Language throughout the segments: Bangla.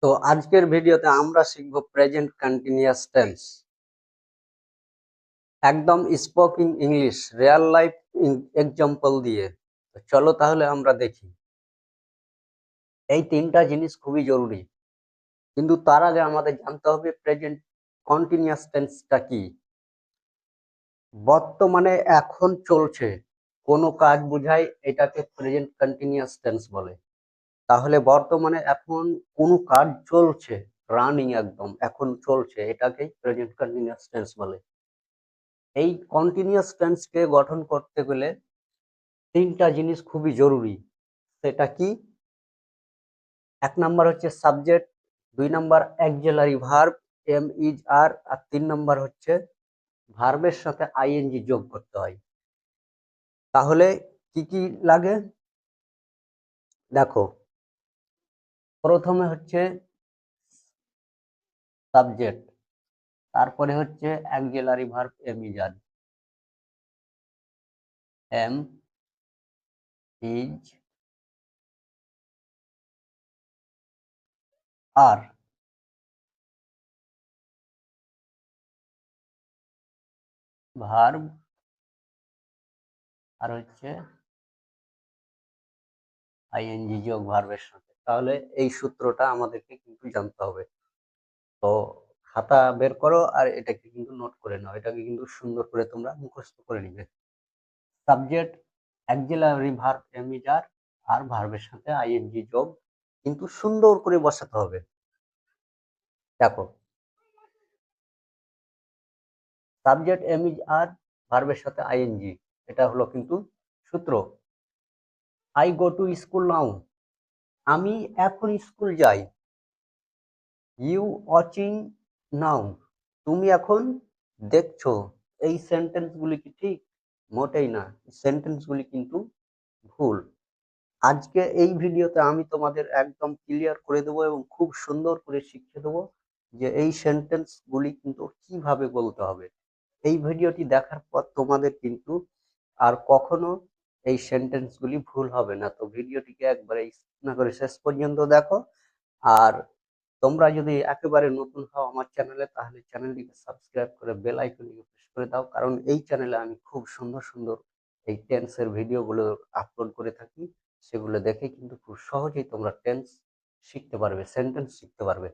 তো আজকের ভিডিওতে আমরা শিখব প্রেজেন্ট কন্টিনিউয়াস টেন্স, একদম স্পোকিং ইংলিশ, রিয়েল লাইফ এক্সাম্পল দিয়ে। তো চলো তাহলে আমরা দেখি। এই তিনটা জিনিস খুবই জরুরি, কিন্তু তার আগে আমাদের জানতে হবে প্রেজেন্ট কন্টিনিউয়াস টেন্সটা কি। বর্তমানে এখন চলছে কোনো কাজ বোঝায়, এটাকে প্রেজেন্ট কন্টিনিউয়াস টেন্স বলে। তাহলে বর্তমানে এখন কোনো কাজ চলছে, রানিং, একদম এখন চলছে, এটাকেই প্রেজেন্ট কন্টিনিউয়াস টেন্স বলে। এই কন্টিনিউয়াস টেন্সকে গঠন করতে গেলে তিনটা জিনিস খুবই জরুরি। সেটা কি? এক নাম্বার হচ্ছে সাবজেক্ট, দুই number auxiliary verb am is are, আর তিন নাম্বার হচ্ছে ভার্বের সাথে আইএনজি যোগ করতে হয়। তাহলে কি কি লাগে দেখো। প্রথমে হচ্ছে সাবজেক্ট, তারপরে হচ্ছে auxiliary verb am is are, am is are, verb, আর হচ্ছে আইএনজি যোগ ভার্বের সাথে। তাহলে এই সূত্রটা আমাদেরকে কিন্তু জানতে হবে। তো খাতা বের করো আর এটাকে কিন্তু নোট করে নাও, এটাকে কিন্তু সুন্দর করে তোমরা মুখস্থ করে নিবে। Subject, auxiliary verb am is are, আর ভার্বের সাথে আইএনজি যোগ কিন্তু সুন্দর করে বসাতে হবে। দেখো, সাবজেক্ট এম ইজ আর, ভার্বের সাথে আইএনজি, এটা হলো কিন্তু সূত্র। I go to school now, আমি এখন স্কুল যাই। ইউ ওয়াচিং নাও, তুমি এখন দেখছো। এই সেন্টেন্সগুলি কি ঠিক? মোটেই না, সেন্টেন্সগুলি কিন্তু ভুল। আজকে এই ভিডিওতে আমি তোমাদের একদম ক্লিয়ার করে দেবো এবং খুব সুন্দর করে শিখিয়ে দেবো যে এই সেন্টেন্সগুলি কিন্তু কিভাবে বলতে হবে। এই ভিডিওটি দেখার পর তোমাদের কিন্তু আর কখনো এই সেন্টেন্সগুলি ভুল হবে না। তো ভিডিওটিকে একবারে স্কিপ না করে শেষ পর্যন্ত দেখো। আর তোমরা যদি একেবারে নতুন হও আমার চ্যানেলে, তাহলে চ্যানেলটিকে সাবস্ক্রাইব করে বেল আইকনটিকে প্রেস করে দাও, কারণ এই চ্যানেলে আমি খুব সুন্দর সুন্দর এই টেন্সের ভিডিওগুলো আপলোড করে থাকি। সেগুলো দেখে কিন্তু খুব সহজেই তোমরা টেন্স শিখতে পারবে, সেন্টেন্স শিখতে পারবে।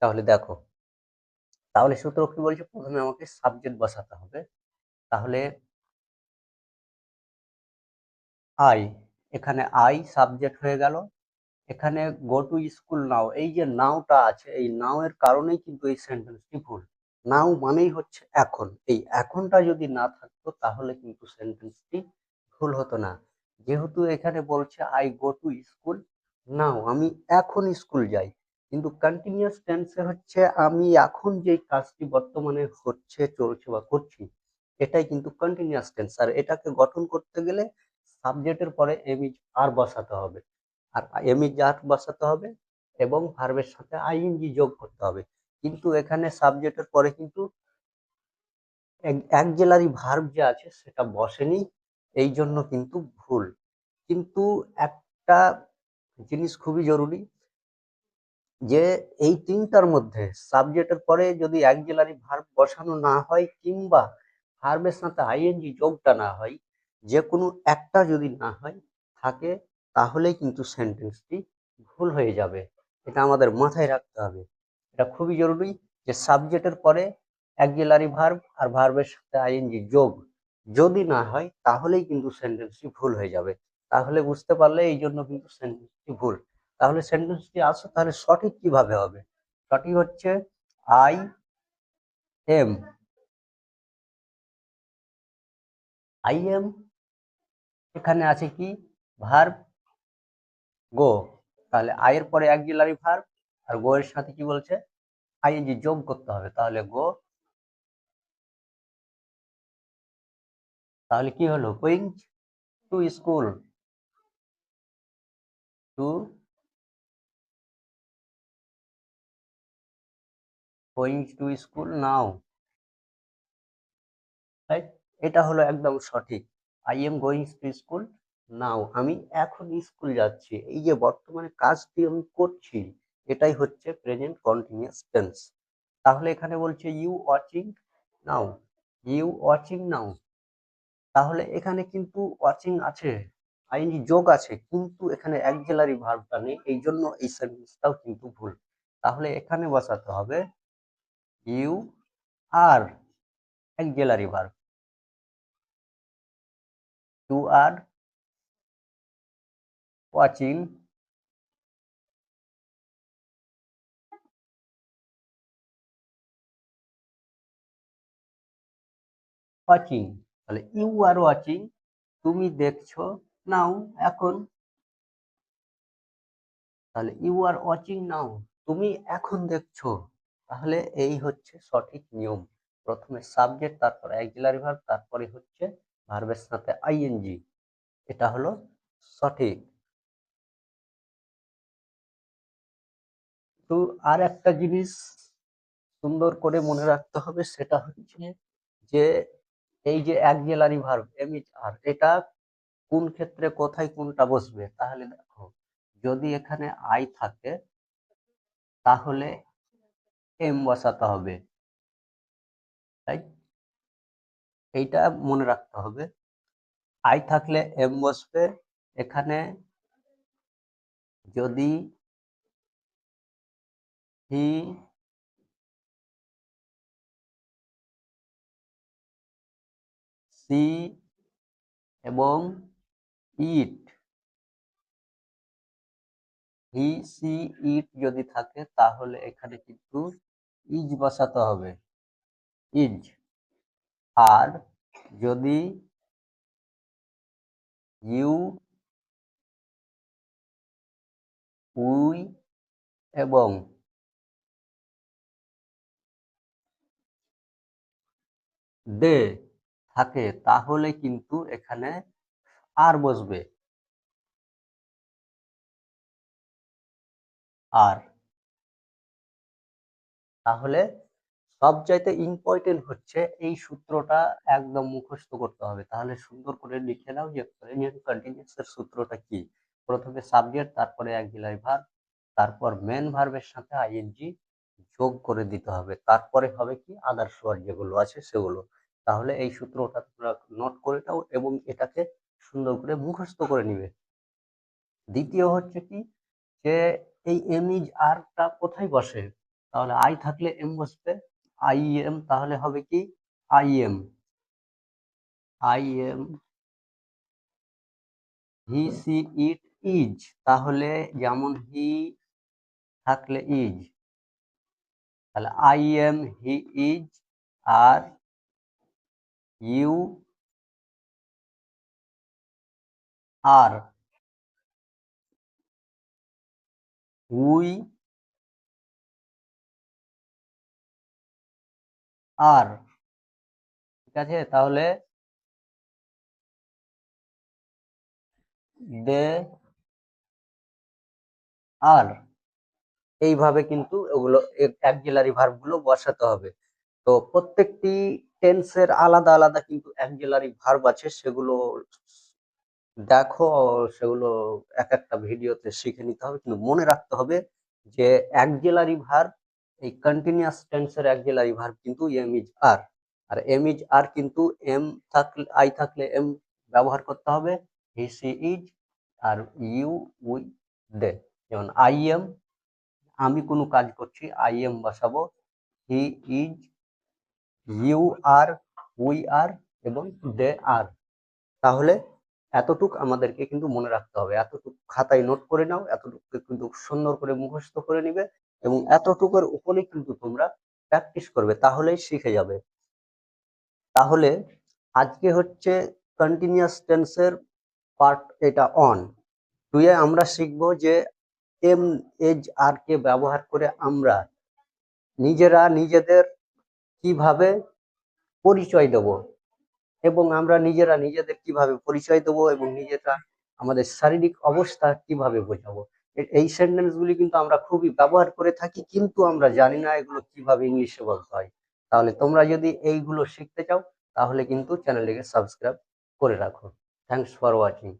তাহলে দেখো, তাহলে সূত্র কি বলছে, প্রথমে আমাকে সাবজেক্ট বসাতে হবে। তাহলে আই, এখানে আই সাবজেক্ট হয়ে গেল। এখানে গো টু স্কুল নাও, এই যে নাওটা আছে, এই নাও এর কারণেই কিন্তু এই সেন্টেন্সটি ভুল। নাও মানেই হচ্ছে এখন, এই এখনটা যদি না থাকতো তাহলে কিন্তু সেন্টেন্সটি ভুল হতো না। যেহেতু এখানে বলছে I go to school now, আমি এখন স্কুল যাই, কিন্তু কন্টিনিউয়াস টেন্সে হচ্ছে আমি এখন যে কাজটি বর্তমানে হচ্ছে, চলছে বা করছি, এটাই কিন্তু কন্টিনিউয়াস টেন্স। আর এটাকে গঠন করতে গেলে সাবজেক্টের পরে এমইজ আর বসাতে হবে, আর এমইজ আর বসাতে হবে এবং ভার্বের সাথে আইএনজি যোগ করতে হবে। কিন্তু এখানে সাবজেক্টের পরে কিন্তু অক্সিলারি ভার্ব যে আছে সেটা বসেনি, এই জন্য কিন্তু ভুল। কিন্তু একটা জিনিস খুবই জরুরি, যে এই তিনটার মধ্যে সাবজেক্টের পরে যদি অক্সিলারি ভার্ব বসানো না হয় কিংবা ভার্বের সাথে আইএনজি যোগটা না হয়, যে কোনো একটা যদি না হয় থাকে, তাহলেই কিন্তু সেন্টেন্সটি ভুল হয়ে যাবে। এটা আমাদের মাথায় রাখতে হবে, এটা খুবই জরুরি যে সাবজেক্টের পরে অক্সিলারি ভার্ব আর ভার্বের সাথে আইএনজি যোগ যদি না হয় তাহলেই কিন্তু সেন্টেন্সটি ভুল হয়ে যাবে। তাহলে বুঝতে পারলে এই জন্য কিন্তু সেন্টেন্সটি ভুল। তাহলে সেন্টেন্সটি আসো, তাহলে সঠিক কিভাবে হবে? সঠিক হচ্ছে আই এম, আই এম, এখানে আছে কি ভার্ব গো, তাহলে আই এর পরে অক্সিলারি ভার্ব আর গো এর সাথে কি বলছে আইএনজি যোগ করতে হবে, তাহলে গো। তাহলে কি হলো? Going to school, to, going to school now, right? এটা হলো একদম সঠিক। I am going to school now, আমি এখন স্কুল যাচ্ছি, এই যে বর্তমানে কাজটি আমি করছি, এটাই হচ্ছে প্রেজেন্ট কন্টিনিউয়াস টেন্স। তাহলে এখানে বলছে you watching now, you watching now, তাহলে এখানে কিন্তু ওয়াচিং আছে, আইএনজি যোগ আছে, কিন্তু এখানে অ্যাক্সিলারি ভার্বটা নেই, এই জন্য এই সেন্টেন্সটাও কিন্তু ভুল। তাহলে এখানে বসাতে হবে you are auxiliary verb, you are watching watching, তাহলে ইউ আর ওয়াচিং, তুমি দেখছো, নাও এখন, তাহলে ইউ আর ওয়াচিং নাও, তুমি এখন দেখছো। তাহলে এই হচ্ছে সঠিক নিয়ম, প্রথমে সাবজেক্ট, তারপর অ্যাক্সিলারি ভার্ব, তারপরে হচ্ছে ভার্বের সাথে আইএনজি, এটা হলো সঠিক। তো আর একটা জিনিস সুন্দর করে মনে রাখতে হবে, সেটা হচ্ছে যে এই যে অ্যাক্সিলারি ভার্ব এমইজ আর, এটা কোন ক্ষেত্রে কোথায় কোনটা বসবে। তাহলে দেখো, যদি এখানে আই থাকে তাহলে এম বসাতে হবে, তাই এইটা মনে রাখতে হবে। আই থাকলে এম বসবে, এখানে যদি হি সি এবং ইট, হি সি ইট যদি থাকে তাহলে এখানে কিন্তু ইজ বসাতে হবে, ইজ। আর যদি ইউ, উই এবং দে থাকে তাহলে কিন্তু এখানে আর বসবে, আর। তাহলে সবচাইতে ইম্পর্টেন্ট হচ্ছে এই সূত্রটা একদম মুখস্থ করতে হবে। তাহলে সুন্দর করে লিখে নাও যে প্রেজেন্ট কন্টিনিউয়াস এর সূত্রটা কি। প্রথমে সাবজেক্ট, তারপরে অ্যাক্সিলারি ভার্ব, তারপর মেন ভার্বের সাথে আইএনজি যোগ করে দিতে হবে, তারপরে হবে কি আদার্স ওয়ার্ড যেগুলো আছে সেগুলো। তাহলে এই সূত্রটা তোমরা নোট করে নাও এবং এটাকে সুন্দর করে মুখস্থ করে নিবে। দ্বিতীয় হচ্ছে কি, যে এই এম ইজ আরটা কোথায় বসে, তাহলে আই থাকলে এম বসবে, আই এম, তাহলে হবে কি I am, I am, he she it is, তাহলে যেমন হি থাকলে ইজ, তাহলে I am, he is, R are R, we আর, ঠিক আছে। তাহলে দে আর, এইভাবে কিন্তু ওগুলো অ্যাক্সিলারি ভার্ব গুলো বসাতে হবে। তো প্রত্যেকটি টেন্সের আলাদা আলাদা কিন্তু অ্যাক্সিলারি ভার্ব আছে, সেগুলো দেখো, সেগুলো এক একটা ভিডিওতে শিখে নিতে হবে, কিন্তু মনে রাখতে হবে যে অ্যাক্সিলারি ভার্ব, এই কন্টিনিউয়াস টেন্সের অ্যাক্সিলারি ভার্ব কিন্তু এম ইজ আর, আর এম ইজ আর কিন্তু এম থাকলে, আই থাকলে এম ব্যবহার করতে হবে, he she is, R you we they. যেমন আই এম, আমি কোনো কাজ করছি, আই এম বসাবো, he is, you R, we are এবং দে আর। তাহলে এতটুক আমাদেরকে কিন্তু মনে রাখতে হবে, এতটুকু খাতায় নোট করে নাও, এতটুকু কিন্তু সুন্দর করে মুখস্থ করে নিবে এবং এতটুকুর উপরে কিন্তু তোমরা প্র্যাকটিস করবে, তাহলেই শিখে যাবে। তাহলে আজকে হচ্ছে কন্টিনিউয়াস টেন্সের পার্ট এটা অন, টুয়ে আমরা শিখবো যে এম এজ আর কে ব্যবহার করে আমরা নিজেরা নিজেদের কিভাবে পরিচয় দেব, এবং আমরা নিজেরা নিজেদের কিভাবে পরিচয় দেবো এবং নিজেরা আমাদের শারীরিক অবস্থা কিভাবে বোঝাবো। এই সেন্টেন্স গুলি কিন্তু আমরা খুবই ব্যবহার করে থাকি, কিন্তু আমরা জানি না এগুলো কিভাবে ইংলিশে বলতে হয়। তাহলে তোমরা যদি এইগুলো শিখতে চাও তাহলে কিন্তু চ্যানেলটিকে সাবস্ক্রাইব করে রাখো। Thanks for watching.